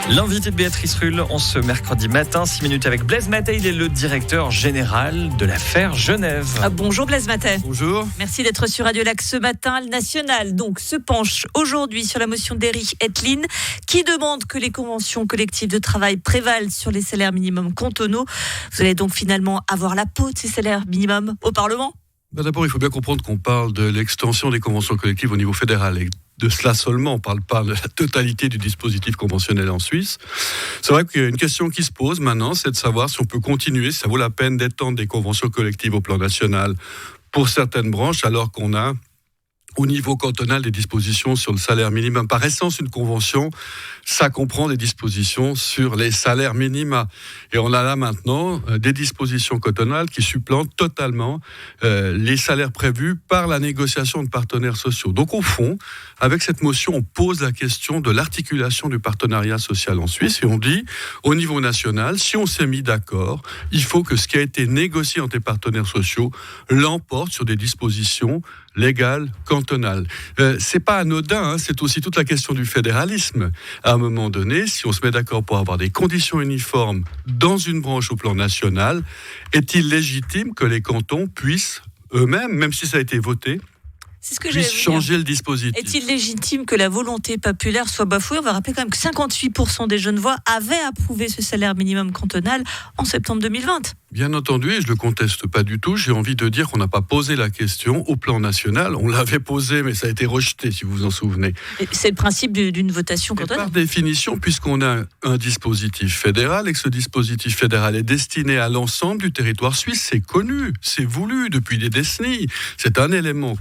L'invité de Béatrice Rulle en ce mercredi matin, 6 minutes avec Blaise Matet, il est le directeur général de l'affaire Genève. Bonjour Blaise Matet. Bonjour. Merci d'être sur Radio Lac ce matin. Le National donc se penche aujourd'hui sur la motion d'Éric Ettelin qui demande que les conventions collectives de travail prévalent sur les salaires minimums cantonaux. Vous allez donc finalement avoir la peau de ces salaires minimums au Parlement ? D'abord, il faut bien comprendre qu'on parle de l'extension des conventions collectives au niveau fédéral. Et de cela seulement, on ne parle pas de la totalité du dispositif conventionnel en Suisse. C'est vrai qu'il y a une question qui se pose maintenant, c'est de savoir si on peut continuer, si ça vaut la peine d'étendre des conventions collectives au plan national pour certaines branches, alors qu'on a au niveau cantonal des dispositions sur le salaire minimum. Par essence, une convention, ça comprend des dispositions sur les salaires minima. Et on a là maintenant des dispositions cantonales qui supplantent totalement les salaires prévus par la négociation de partenaires sociaux. Donc au fond, avec cette motion, on pose la question de l'articulation du partenariat social en Suisse et on dit, au niveau national, si on s'est mis d'accord, il faut que ce qui a été négocié entre les partenaires sociaux l'emporte sur des dispositions légales, cantonales. C'est pas anodin, hein, c'est aussi toute la question du fédéralisme. À un moment donné, si on se met d'accord pour avoir des conditions uniformes dans une branche au plan national, est-il légitime que les cantons puissent eux-mêmes, même si ça a été voté, c'est ce que puissent changer le dispositif? Est-il légitime que la volonté populaire soit bafouée ? On va rappeler quand même que 58% des Genevois avaient approuvé ce salaire minimum cantonal en septembre 2020. Bien entendu, et je ne le conteste pas du tout, j'ai envie de dire qu'on n'a pas posé la question au plan national. On l'avait posé, mais ça a été rejeté, si vous vous en souvenez. Et c'est le principe d'une votation cantonale. Par définition, puisqu'on a un dispositif fédéral et que ce dispositif fédéral est destiné à l'ensemble du territoire suisse, c'est connu, c'est voulu depuis des décennies. C'est un élément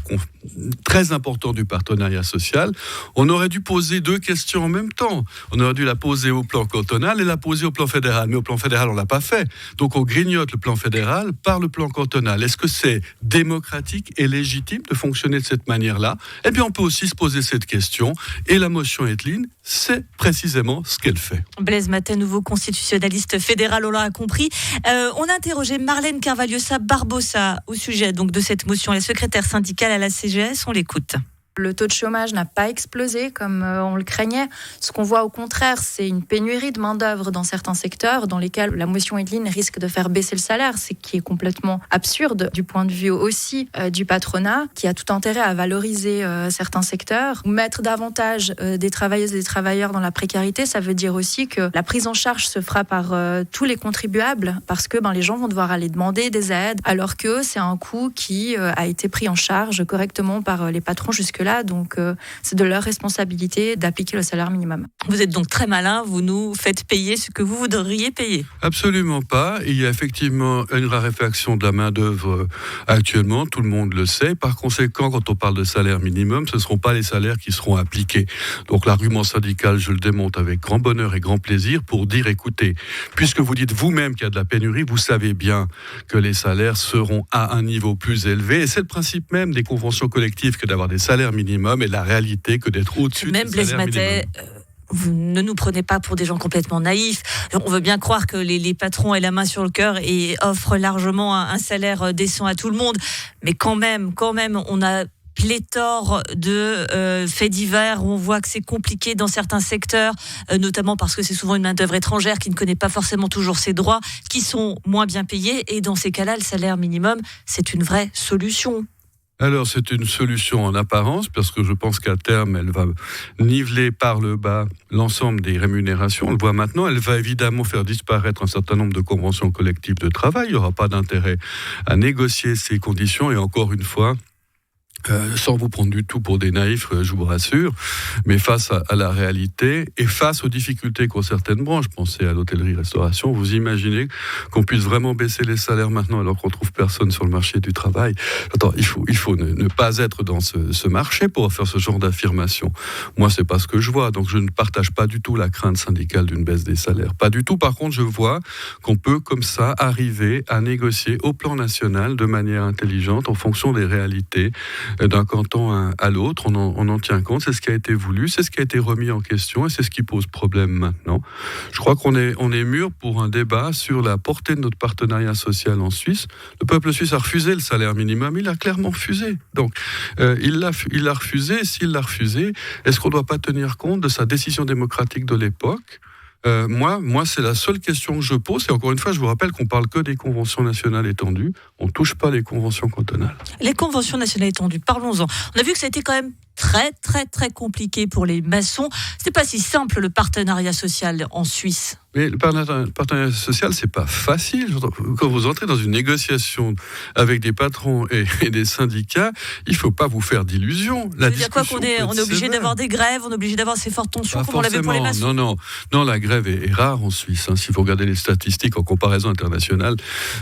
très important du partenariat social. On aurait dû poser deux questions en même temps. On aurait dû la poser au plan cantonal et la poser au plan fédéral. Mais au plan fédéral, on ne l'a pas fait. Donc on grignote le plan fédéral par le plan cantonal. Est-ce que c'est démocratique et légitime de fonctionner de cette manière-là ? Eh bien, on peut aussi se poser cette question. Et la motion Ettelin, c'est précisément ce qu'elle fait. Blaise Matet, nouveau constitutionnaliste fédéral, on l'a compris. On a interrogé Marlène Carvalhosa Barbosa au sujet donc, de cette motion. La secrétaire syndicale à la CGS, on l'écoute. Le taux de chômage n'a pas explosé comme on le craignait. Ce qu'on voit au contraire, c'est une pénurie de main-d'œuvre dans certains secteurs dans lesquels la motion Ettelin risque de faire baisser le salaire, ce qui est complètement absurde du point de vue aussi du patronat, qui a tout intérêt à valoriser certains secteurs. Mettre davantage des travailleuses et des travailleurs dans la précarité, ça veut dire aussi que la prise en charge se fera par tous les contribuables, parce que les gens vont devoir aller demander des aides, alors que c'est un coût qui a été pris en charge correctement par les patrons jusque-là. Donc, c'est de leur responsabilité d'appliquer le salaire minimum. Vous êtes donc très malin, vous nous faites payer ce que vous voudriez payer. Absolument pas. Il y a effectivement une raréfaction de la main-d'œuvre actuellement, tout le monde le sait. Par conséquent, quand on parle de salaire minimum, ce ne seront pas les salaires qui seront appliqués. Donc, l'argument syndical, je le démonte avec grand bonheur et grand plaisir pour dire, écoutez, puisque vous dites vous-même qu'il y a de la pénurie, vous savez bien que les salaires seront à un niveau plus élevé. Et c'est le principe même des conventions collectives que d'avoir des salaires minimum et la réalité que d'être au-dessus même des salaires minimum. Vous ne nous prenez pas pour des gens complètement naïfs. On veut bien croire que les patrons aient la main sur le cœur et offrent largement un salaire décent à tout le monde. Mais quand même, on a pléthore de faits divers où on voit que c'est compliqué dans certains secteurs, notamment parce que c'est souvent une main-d'œuvre étrangère qui ne connaît pas forcément toujours ses droits, qui sont moins bien payés. Et dans ces cas-là, le salaire minimum, c'est une vraie solution. Alors, c'est une solution en apparence, parce que je pense qu'à terme, elle va niveler par le bas l'ensemble des rémunérations. On le voit maintenant, elle va évidemment faire disparaître un certain nombre de conventions collectives de travail. Il n'y aura pas d'intérêt à négocier ces conditions. Et encore une fois, sans vous prendre du tout pour des naïfs, je vous rassure, mais face à la réalité et face aux difficultés qu'ont certaines branches, pensez à l'hôtellerie-restauration, vous imaginez qu'on puisse vraiment baisser les salaires maintenant alors qu'on trouve personne sur le marché du travail. Attends, il faut ne pas être dans ce marché pour faire ce genre d'affirmation. Moi, c'est pas ce que je vois, donc je ne partage pas du tout la crainte syndicale d'une baisse des salaires. Pas du tout. Par contre, je vois qu'on peut comme ça arriver à négocier au plan national de manière intelligente en fonction des réalités d'un canton à l'autre. On en tient compte, c'est ce qui a été voulu, c'est ce qui a été remis en question et c'est ce qui pose problème maintenant. Je crois qu'on est mûr pour un débat sur la portée de notre partenariat social en Suisse. Le peuple suisse a refusé le salaire minimum, il a clairement refusé. Donc, il l'a refusé. S'il l'a refusé, est-ce qu'on ne doit pas tenir compte de sa décision démocratique de l'époque ? Moi, c'est la seule question que je pose. Et encore une fois, je vous rappelle qu'on parle que des conventions nationales étendues. On ne touche pas les conventions cantonales. Les conventions nationales étendues, parlons-en. On a vu que ça a été quand même très, très, très compliqué pour les maçons. C'est pas si simple, le partenariat social en Suisse. Mais le partenariat social, c'est pas facile. Quand vous entrez dans une négociation avec des patrons et des syndicats, il faut pas vous faire d'illusions. Ça veut dire quoi qu'on est obligé d'avoir des grèves, on est obligé d'avoir ces fortes tensions comme on l'avait pour les maçons? Non, la grève est rare en Suisse. Si vous regardez les statistiques en comparaison internationale,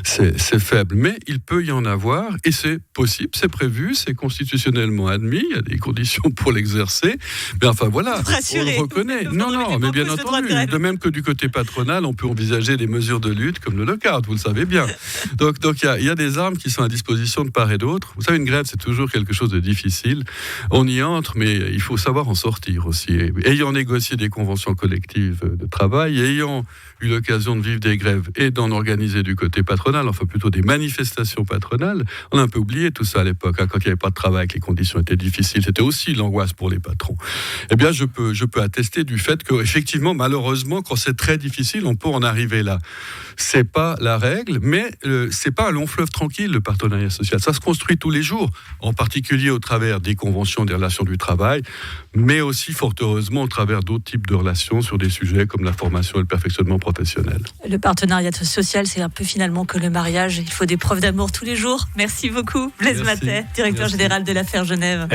c'est faible. Mais il peut y en avoir et c'est possible, c'est prévu, c'est constitutionnellement admis. Il y a des conditions pour l'exercer. Mais enfin voilà, on le reconnaît. Non, mais bien entendu. De même que du côté patronal, on peut envisager des mesures de lutte comme le lockout, vous le savez bien. Donc il y a des armes qui sont à disposition de part et d'autre. Vous savez, une grève, c'est toujours quelque chose de difficile. On y entre, mais il faut savoir en sortir aussi. Et ayant négocié des conventions collectives de travail, ayant eu l'occasion de vivre des grèves et d'en organiser du côté patronal, enfin plutôt des manifestations patronales, on a un peu oublié tout ça à l'époque, quand il n'y avait pas de travail, que les conditions étaient difficiles. C'était aussi l'angoisse pour les patrons. Eh bien, je peux attester du fait qu'effectivement, malheureusement, quand c'est très difficile, on peut en arriver là. C'est pas la règle, mais c'est pas un long fleuve tranquille, le partenariat social. Ça se construit tous les jours, en particulier au travers des conventions des relations du travail, mais aussi, fort heureusement, au travers d'autres types de relations sur des sujets comme la formation et le perfectionnement professionnel. Le partenariat social, c'est un peu finalement que le mariage. Il faut des preuves d'amour tous les jours. Merci beaucoup, Blaise Matet, directeur général de l'Affaire Genève.